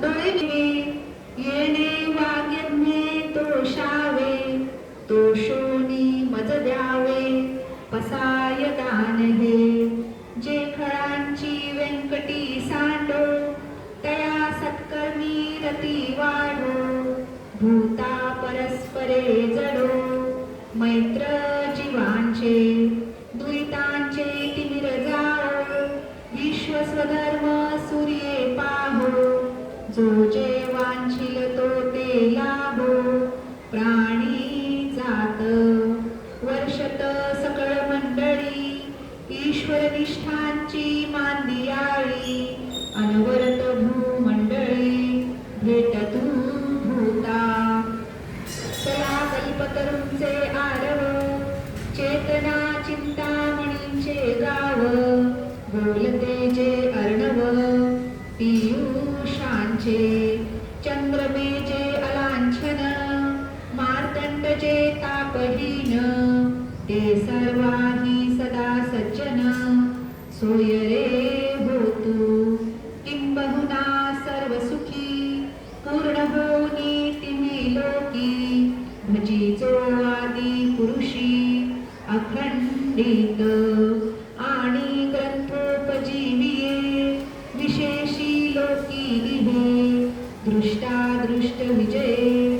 डोळे येणे वाग्यज्ञे तोषावे, तोषोनी मज द्यावे पसाय दान हे. जे खळांची व्यंकटी सांडो, तया सत्कर्मी रती वाढो. भूता परस्परे जडो, मैत्र जीवांचे द्वैतांचे तिमिर जाओ. विश्व स्वधर्म सूर्ये पाहो, जो जे वांछिल तो ते लाभो. प्राणी जात वर्षत सकळ मंडळी, ईश्वर निष्ठांची मांदियाळी. अनवरत भूमंडळी भेटतू भूता. चला कल्पतरूंचे आरव, चेतना चिंतामणींचे गाव. बोलते जे अर्णव पीयूषांचे, चंद्रमेजे अलांछन. मार्तंड जे तापहीन, ते सर्वाही सदा सज्जन. सोय रे होतु किंबहुना सर्व सुखी, पूर्ण होनी तिन्ही लोकी. भजिचो आदि पुरुषी अखंडित, आणि ग्रंथोपजीविये विशेषी लोकी इहे. दृष्टा दृष्ट विजये